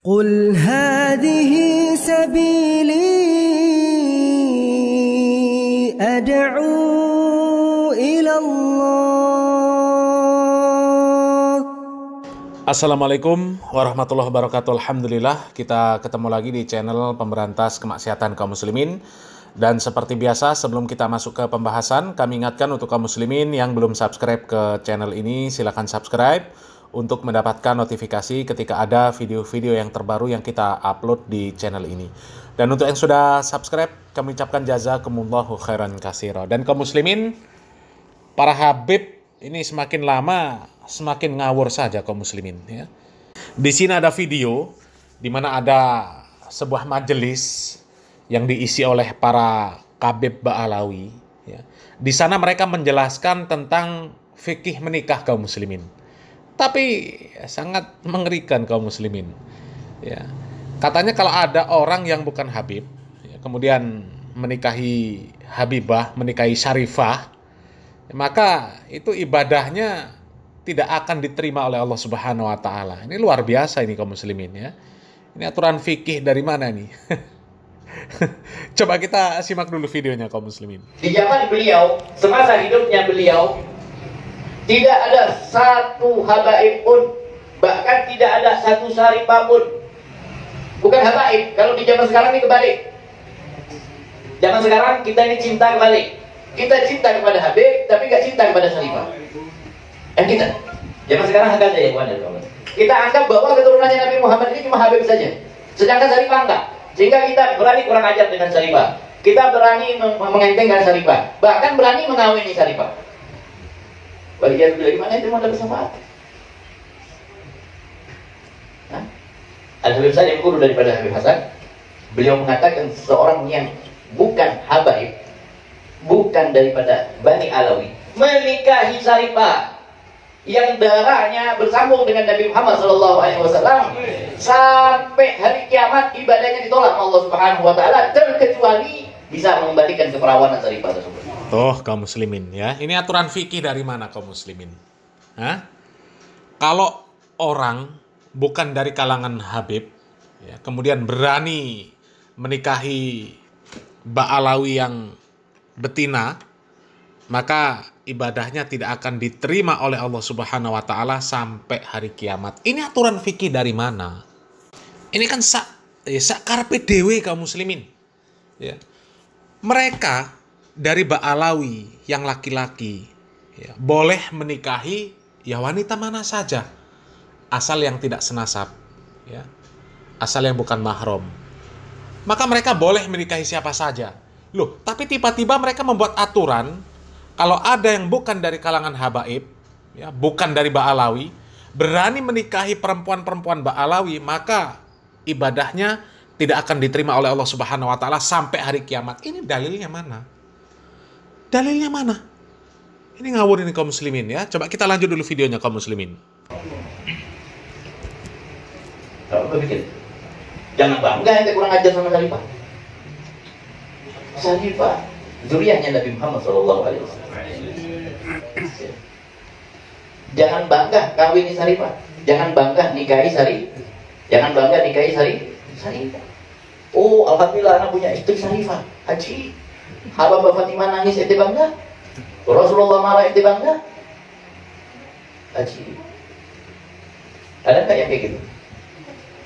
قل هذه سبيلي أدعو إلى الله. Assalamualaikum warahmatullahi wabarakatuh. Alhamdulillah, kita ketemu lagi di channel Pemberantas Kemaksiatan Kaum Muslimin. Dan seperti biasa, sebelum kita masuk ke pembahasan, kami ingatkan untuk kaum muslimin yang belum subscribe ke channel ini, silakan subscribe untuk mendapatkan notifikasi ketika ada video-video yang terbaru yang kita upload di channel ini. Dan untuk yang sudah subscribe, kami ucapkan jazakumullahu khairan katsira. Dan kaum muslimin, para habib ini semakin lama semakin ngawur saja kaum muslimin, ya. Di sini ada video di mana ada sebuah majelis yang diisi oleh para kabib Ba'alawi, ya. Di sana mereka menjelaskan tentang fikih menikah kaum muslimin. Tapi sangat mengerikan kaum muslimin, ya. Katanya kalau ada orang yang bukan habib, ya, kemudian menikahi habibah, menikahi syarifah, maka itu ibadahnya tidak akan diterima oleh Allah Subhanahu wa taala. Ini luar biasa ini kaum muslimin, ya. Ini aturan fikih dari mana nih? Coba kita simak dulu videonya kaum muslimin. Di zaman beliau, semasa hidupnya beliau, tidak ada satu habaib pun, bahkan tidak ada satu syarifah pun. Bukan habaib, kalau di zaman sekarang ini kebalik. Zaman sekarang kita ini cinta kebalik. Kita cinta kepada habib, tapi gak cinta kepada syarifah. Kita zaman sekarang agak aja ya kawan. Kita anggap bahwa keturunannya Nabi Muhammad ini cuma habib saja, sedangkan syarifah enggak. Sehingga kita berani kurang ajar dengan syarifah, kita berani mengentengkan syarifah, bahkan berani mengawini syarifah. Bagian bagaimana itu ada bersamaan? Al-Habib Salim, guru daripada Habib Hasan, beliau mengatakan seorang yang bukan habaib, bukan daripada Bani Alawi, menikahi syarifah yang darahnya bersambung dengan Nabi Muhammad SAW, sampai hari kiamat ibadahnya ditolak Allah Subhanahu wa taala, terkecuali bisa mengembalikan keperawanan syarifah tersebut. Kaum muslimin, ya. Ini aturan fikih dari mana kaum muslimin? Kalau orang bukan dari kalangan habib, ya, kemudian berani menikahi Ba'alawi yang betina, maka ibadahnya tidak akan diterima oleh Allah Subhanahu wa taala sampai hari kiamat. Ini aturan fikih dari mana? Ini kan sak karpe dewe kaum muslimin, ya. Mereka dari Ba'alawi yang laki-laki, ya, boleh menikahi ya wanita mana saja, asal yang tidak senasab, ya, asal yang bukan mahram. Maka mereka boleh menikahi siapa saja. Loh, tapi tiba-tiba mereka membuat aturan kalau ada yang bukan dari kalangan habaib, ya, bukan dari Ba'alawi, berani menikahi perempuan-perempuan Ba'alawi, maka ibadahnya tidak akan diterima oleh Allah Subhanahu wa taala sampai hari kiamat. Ini dalilnya mana? Dalilnya mana? Ini ngawur ini kaum muslimin, ya. Coba kita lanjut dulu videonya kaum muslimin. Kalau berpikir, jangan bangga ente kurang ajar sama syarifah. Syarifah zuriyahnya Nabi Muhammad SAW. Jangan bangga kawini syarifah, jangan bangga nikahi syarifah, jangan bangga nikahi syarifah. Oh, alhamdulillah anak punya istri syarifah. Haji, Habibah Fatimah nangis ente bangga, Rasulullah marah ente bangga. Haji, ada nggak yang kayak gitu?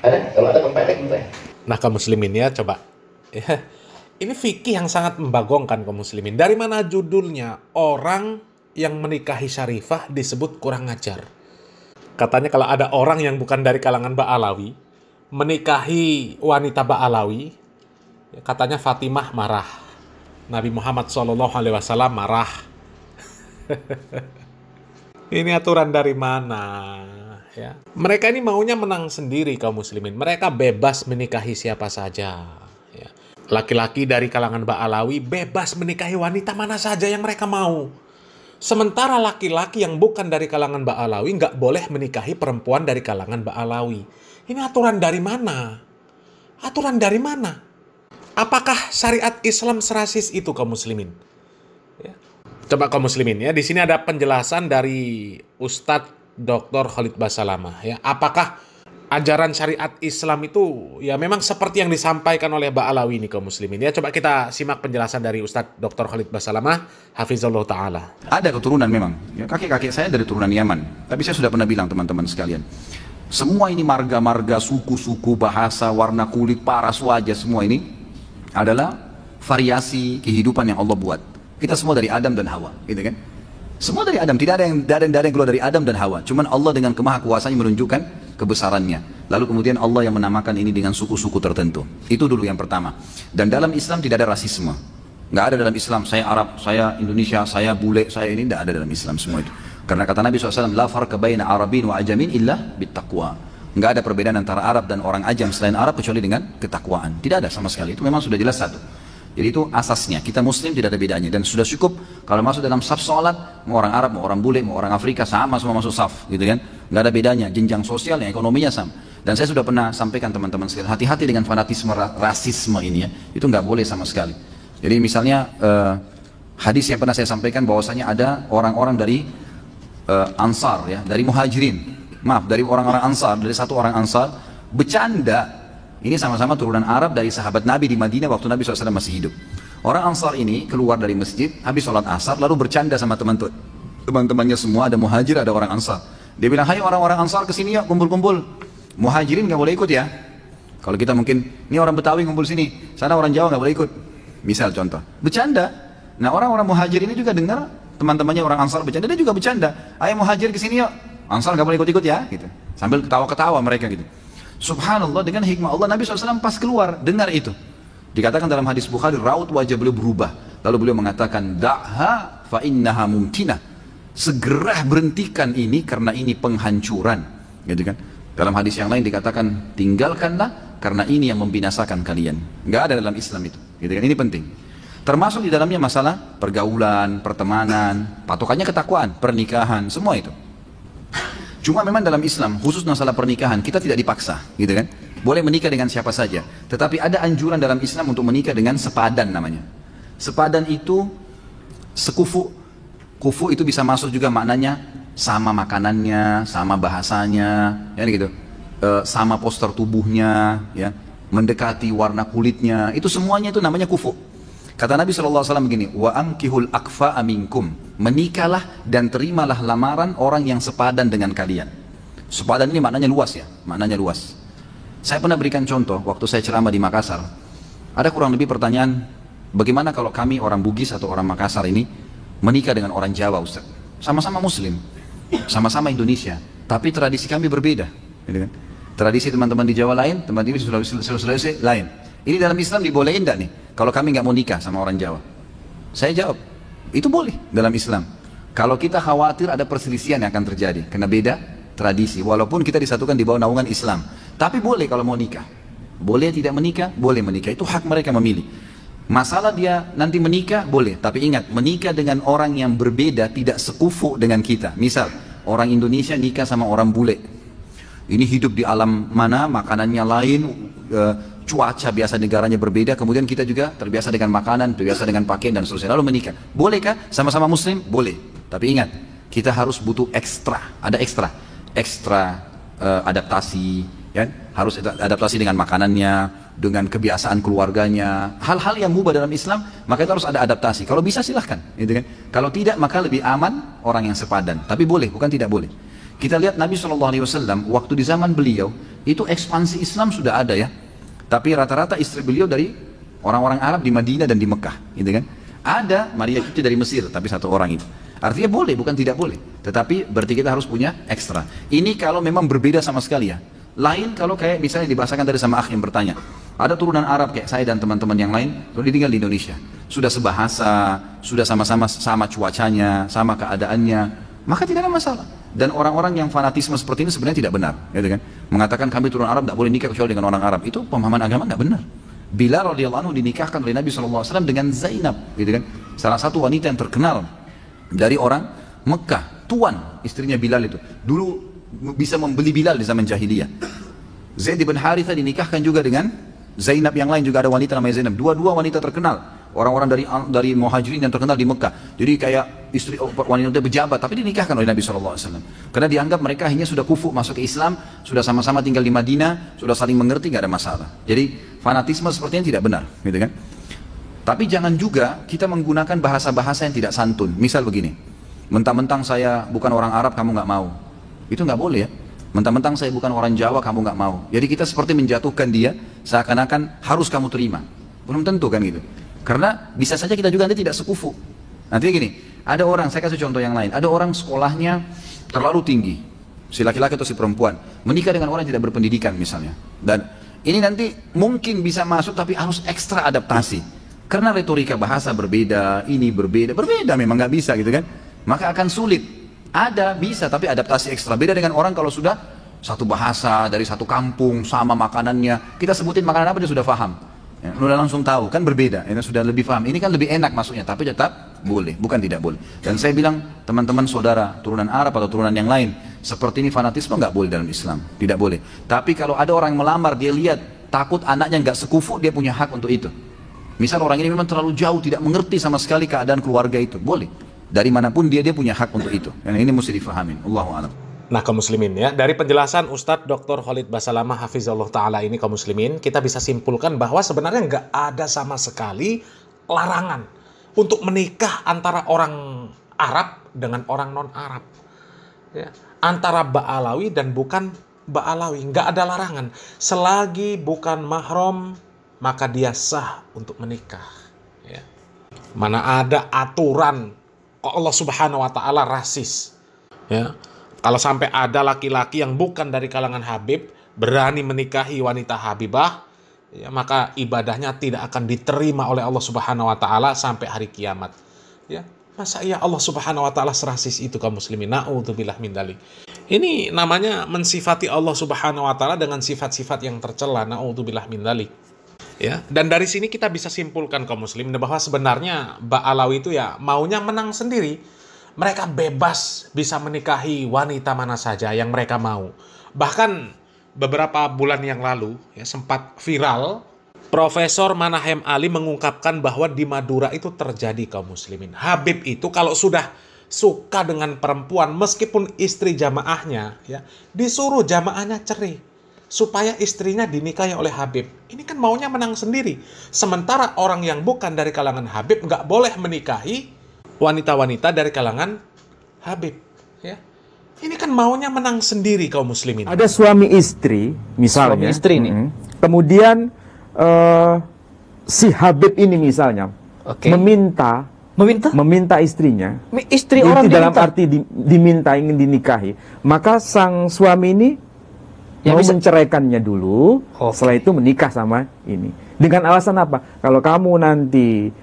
Ada? Kalau ada kompeten gitu ya. Nah kaum muslimin, ya, coba, ya. Ini fikih yang sangat membagongkan kaum muslimin. Dari mana judulnya orang yang menikahi syarifah disebut kurang ajar? Katanya kalau ada orang yang bukan dari kalangan Ba'alawi menikahi wanita Ba'alawi, ya, katanya Fatimah marah, Nabi Muhammad SAW marah. Ini aturan dari mana, ya? Mereka ini maunya menang sendiri kaum muslimin. Mereka bebas menikahi siapa saja, ya. Laki-laki dari kalangan Ba'alawi bebas menikahi wanita mana saja yang mereka mau. Sementara laki-laki yang bukan dari kalangan Ba'alawi nggak boleh menikahi perempuan dari kalangan Ba'alawi. Ini aturan dari mana? Aturan dari mana? Apakah syariat Islam serasis itu kaum muslimin? Ya. Coba kaum muslimin, ya, di sini ada penjelasan dari Ustadz Dr. Khalid Basalamah, ya. Apakah ajaran syariat Islam itu ya memang seperti yang disampaikan oleh Ba'alawi ini kaum muslimin. Ya, coba kita simak penjelasan dari Ustadz Dr. Khalid Basalamah hafizallahu taala. Ada keturunan memang. Ya, kakek-kakek saya dari turunan Yaman. Tapi saya sudah pernah bilang teman-teman sekalian, semua ini marga-marga, suku-suku, bahasa, warna kulit, paras wajah, semua ini adalah variasi kehidupan yang Allah buat. Kita semua dari Adam dan Hawa, gitu kan? Semua dari Adam, tidak ada yang keluar dari Adam dan Hawa. Cuman Allah dengan kemahakuasaannya menunjukkan kebesarannya. Lalu kemudian Allah yang menamakan ini dengan suku-suku tertentu. Itu dulu yang pertama. Dan dalam Islam tidak ada rasisme. Nggak ada dalam Islam, saya Arab, saya Indonesia, saya bule, saya ini, tidak ada dalam Islam semua itu. Karena kata Nabi SAW, la farqa baina Arabin wa ajamin illa bittaqwa. Nggak ada perbedaan antara Arab dan orang ajam selain Arab kecuali dengan ketakwaan. Tidak ada sama sekali. Itu memang sudah jelas satu. Jadi itu asasnya, kita muslim tidak ada bedanya. Dan sudah cukup kalau masuk dalam saf sholat, mau orang Arab, mau orang bule, mau orang Afrika, sama semua masuk saf, gitu kan. Nggak ada bedanya, jenjang sosialnya, ekonominya sama. Dan saya sudah pernah sampaikan teman-teman sekalian, hati-hati dengan fanatisme rasisme ini ya. Itu nggak boleh sama sekali. Jadi misalnya hadis yang pernah saya sampaikan bahwasanya ada orang-orang dari Ansar ya, dari Muhajirin. Maaf, dari orang-orang Ansar, dari satu orang Ansar bercanda. Ini sama-sama turunan Arab dari sahabat Nabi di Madinah waktu Nabi SAW masih hidup. Orang Ansar ini keluar dari masjid, habis sholat asar, lalu bercanda sama teman-temannya semua, ada Muhajir, ada orang Ansar. Dia bilang, hai orang-orang Ansar kesini yuk, kumpul-kumpul. Muhajirin gak boleh ikut ya. Kalau kita mungkin, ini orang Betawi ngumpul sini, sana orang Jawa gak boleh ikut. Misal contoh, bercanda. Nah orang-orang Muhajir ini juga dengar teman-temannya orang Ansar bercanda, dia juga bercanda. Ayo Muhajir kesini yuk, Ansar gak boleh ikut-ikut ya. Gitu. Sambil ketawa-ketawa mereka gitu. Subhanallah, dengan hikmah Allah Nabi SAW pas keluar dengar itu. Dikatakan dalam hadis Bukhari, raut wajah beliau berubah. Lalu beliau mengatakan, da'ha fa innaha mumtinah. Segera berhentikan ini karena ini penghancuran. Gitu kan? Dalam hadis yang lain dikatakan, tinggalkanlah karena ini yang membinasakan kalian. Nggak ada dalam Islam itu. Gitu kan? Ini penting. Termasuk di dalamnya masalah pergaulan, pertemanan, patokannya ketakwaan, pernikahan, semua itu. Cuma memang dalam Islam, khusus masalah pernikahan, kita tidak dipaksa, gitu kan? Boleh menikah dengan siapa saja. Tetapi ada anjuran dalam Islam untuk menikah dengan sepadan namanya. Sepadan itu sekufu. Kufu itu bisa masuk juga maknanya sama makanannya, sama bahasanya, ya gitu. Sama poster tubuhnya, ya, mendekati warna kulitnya. Itu semuanya itu namanya kufu. Kata Nabi SAW begini, wa ankihul akfa aminkum, menikahlah dan terimalah lamaran orang yang sepadan dengan kalian. Sepadan ini maknanya luas ya, maknanya luas. Saya pernah berikan contoh waktu saya ceramah di Makassar. Ada kurang lebih pertanyaan, bagaimana kalau kami orang Bugis atau orang Makassar ini menikah dengan orang Jawa, Ustaz? Sama-sama Muslim, sama-sama Indonesia, tapi tradisi kami berbeda. Gitu kan? Tradisi teman-teman di Jawa lain, teman-teman di Sulawesi lain. Ini dalam Islam dibolehin enggak nih? Kalau kami nggak mau nikah sama orang Jawa? Saya jawab, itu boleh dalam Islam. Kalau kita khawatir ada perselisihan yang akan terjadi, karena beda tradisi. Walaupun kita disatukan di bawah naungan Islam. Tapi boleh kalau mau nikah. Boleh tidak menikah? Boleh menikah. Itu hak mereka memilih. Masalah dia nanti menikah, boleh. Tapi ingat, menikah dengan orang yang berbeda tidak sekufu dengan kita. Misal, orang Indonesia nikah sama orang bule. Ini hidup di alam mana, makanannya lain, cuaca biasa negaranya berbeda, kemudian kita juga terbiasa dengan makanan, terbiasa dengan pakaian dan seterusnya, lalu menikah. Bolehkah? Sama-sama Muslim? Boleh. Tapi ingat, kita harus butuh ekstra, ada ekstra adaptasi, ya? Harus adaptasi dengan makanannya, dengan kebiasaan keluarganya, hal-hal yang mubah dalam Islam, maka itu harus ada adaptasi. Kalau bisa silahkan, gitu kan? Kalau tidak, maka lebih aman orang yang sepadan. Tapi boleh, bukan tidak boleh. Kita lihat Nabi SAW, waktu di zaman beliau, itu ekspansi Islam sudah ada ya. Tapi rata-rata istri beliau dari orang-orang Arab di Madinah dan di Mekah, gitu kan? Ada Maria itu dari Mesir, tapi satu orang itu. Artinya boleh, bukan tidak boleh. Tetapi berarti kita harus punya ekstra. Ini kalau memang berbeda sama sekali ya. Lain kalau kayak misalnya dibahasakan tadi sama akh yang bertanya. Ada turunan Arab kayak saya dan teman-teman yang lain, lalu tinggal di Indonesia. Sudah sebahasa, sudah sama-sama sama cuacanya, sama keadaannya, maka tidak ada masalah. Dan orang-orang yang fanatisme seperti ini sebenarnya tidak benar, gitu kan? Mengatakan kami turunan Arab tidak boleh nikah kecuali dengan orang Arab, itu pemahaman agama tidak benar. Bilal radhiyallahu anhu dinikahkan oleh Nabi SAW dengan Zainab, gitu kan? Salah satu wanita yang terkenal dari orang Mekah, tuan istrinya Bilal itu. Dulu bisa membeli Bilal di zaman jahiliyah. Zaid bin Harithah dinikahkan juga dengan Zainab, yang lain juga ada wanita namanya Zainab. Dua-dua wanita terkenal, orang-orang dari Muhajirin yang terkenal di Mekah. Jadi kayak istri wanita pejabat, tapi dinikahkan oleh Nabi SAW. Karena dianggap mereka hanya sudah kufu masuk ke Islam, sudah sama-sama tinggal di Madinah, sudah saling mengerti, nggak ada masalah. Jadi fanatisme sepertinya tidak benar, gitu kan? Tapi jangan juga kita menggunakan bahasa-bahasa yang tidak santun. Misal begini, mentang-mentang saya bukan orang Arab, kamu nggak mau. Itu nggak boleh ya. Mentang-mentang saya bukan orang Jawa, kamu nggak mau. Jadi kita seperti menjatuhkan dia, seakan-akan harus kamu terima. Belum tentu kan gitu. Karena bisa saja kita juga nanti tidak sekufu. Nanti gini, ada orang, saya kasih contoh yang lain. Ada orang sekolahnya terlalu tinggi, si laki-laki atau si perempuan, menikah dengan orang yang tidak berpendidikan misalnya. Dan ini nanti mungkin bisa masuk, tapi harus ekstra adaptasi. Karena retorika bahasa berbeda, ini berbeda memang nggak bisa gitu kan. Maka akan sulit. Ada, bisa, tapi adaptasi ekstra. Beda dengan orang kalau sudah satu bahasa, dari satu kampung, sama makanannya. Kita sebutin makanan apa, dia sudah paham. Ya, udah langsung tahu, kan berbeda. Ini sudah lebih paham. Ini kan lebih enak masuknya, tapi tetap boleh, bukan tidak boleh. Dan saya bilang, teman-teman saudara, turunan Arab atau turunan yang lain, seperti ini fanatisme nggak boleh dalam Islam. Tidak boleh. Tapi kalau ada orang yang melamar, dia lihat, takut anaknya nggak sekufu, dia punya hak untuk itu. Misal orang ini memang terlalu jauh, tidak mengerti sama sekali keadaan keluarga itu. Boleh. Dari manapun dia punya hak untuk itu. Dan ini mesti difahamin. Allahu a'lam. Nah, kaum muslimin ya, dari penjelasan Ustadz Dr. Khalid Basalamah Hafizahullah Ta'ala ini, kaum muslimin, kita bisa simpulkan bahwa sebenarnya nggak ada sama sekali larangan untuk menikah antara orang Arab dengan orang non-Arab. Ya. Antara Ba'alawi dan bukan Ba'alawi, nggak ada larangan. Selagi bukan mahram, maka dia sah untuk menikah. Ya. Mana ada aturan kok Allah Subhanahu wa Ta'ala rasis. Ya. Kalau sampai ada laki-laki yang bukan dari kalangan Habib berani menikahi wanita Habibah, ya, maka ibadahnya tidak akan diterima oleh Allah Subhanahu wa Ta'ala sampai hari kiamat. Ya, masa iya Allah Subhanahu wa Ta'ala serasis itu, kaum muslimin? Na'udzubillah min dzalik. Ini namanya mensifati Allah Subhanahu wa Ta'ala dengan sifat-sifat yang tercela. Na'udzubillah min dzalik. Ya, dan dari sini kita bisa simpulkan, kaum muslimin, bahwa sebenarnya Ba'alawi itu ya maunya menang sendiri. Mereka bebas bisa menikahi wanita mana saja yang mereka mau. Bahkan beberapa bulan yang lalu ya, sempat viral, Profesor Manahem Ali mengungkapkan bahwa di Madura itu terjadi, kaum muslimin. Habib itu kalau sudah suka dengan perempuan, meskipun istri jamaahnya, ya, disuruh jamaahnya cerai supaya istrinya dinikahi oleh Habib. Ini kan maunya menang sendiri. Sementara orang yang bukan dari kalangan Habib nggak boleh menikahi wanita-wanita dari kalangan Habib, ya. Ini kan maunya menang sendiri, kaum muslimin. Ada suami istri, misalnya. Suami istri nih. Kemudian si Habib ini misalnya meminta istrinya. Istri itu orang dalam diminta. arti diminta, ingin dinikahi. Maka sang suami ini Ya, mau bisa menceraikannya dulu. Setelah itu menikah sama ini. Dengan alasan apa? Kalau kamu nanti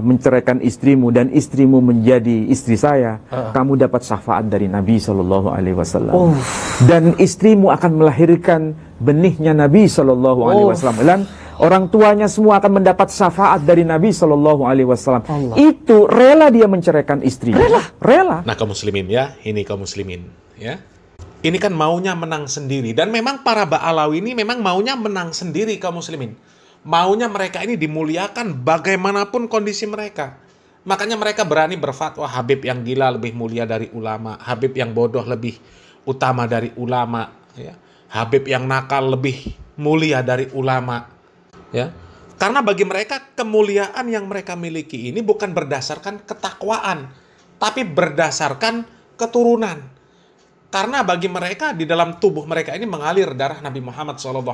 menceraikan istrimu dan istrimu menjadi istri saya, kamu dapat syafaat dari Nabi Shallallahu Alaihi Wasallam. Dan istrimu akan melahirkan benihnya Nabi Shallallahu Alaihi Wasallam. Dan orang tuanya semua akan mendapat syafaat dari Nabi Shallallahu Alaihi Wasallam. Itu rela dia menceraikan istrinya. Rela. Nah, kaum muslimin ya, ini kaum muslimin ya. Ini kan maunya menang sendiri, dan memang para Ba'alawi ini memang maunya menang sendiri, kaum muslimin. Maunya mereka ini dimuliakan bagaimanapun kondisi mereka. Makanya mereka berani berfatwa Habib yang gila lebih mulia dari ulama, Habib yang bodoh lebih utama dari ulama, ya. Habib yang nakal lebih mulia dari ulama, ya. Karena bagi mereka kemuliaan yang mereka miliki ini bukan berdasarkan ketakwaan, tapi berdasarkan keturunan. Karena bagi mereka di dalam tubuh mereka ini mengalir darah Nabi Muhammad SAW,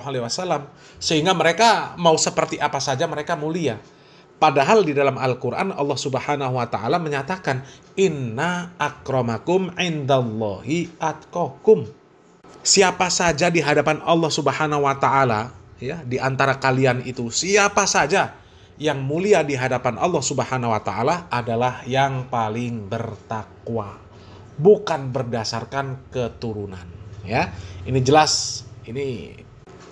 sehingga mereka mau seperti apa saja mereka mulia. Padahal di dalam Al-Quran Allah Subhanahu Wa Taala menyatakan, Inna akramakum indallahi atqakum. Siapa saja di hadapan Allah Subhanahu Wa Taala, ya, di antara kalian itu, siapa saja yang mulia di hadapan Allah Subhanahu Wa Taala adalah yang paling bertakwa. Bukan berdasarkan keturunan, ya. Ini jelas, ini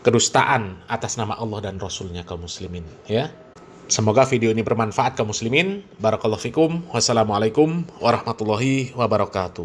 kedustaan atas nama Allah dan Rasulnya, kaum muslimin, ya. Semoga video ini bermanfaat, kaum muslimin. Barakallahu fikum. Wassalamualaikum warahmatullahi wabarakatuh.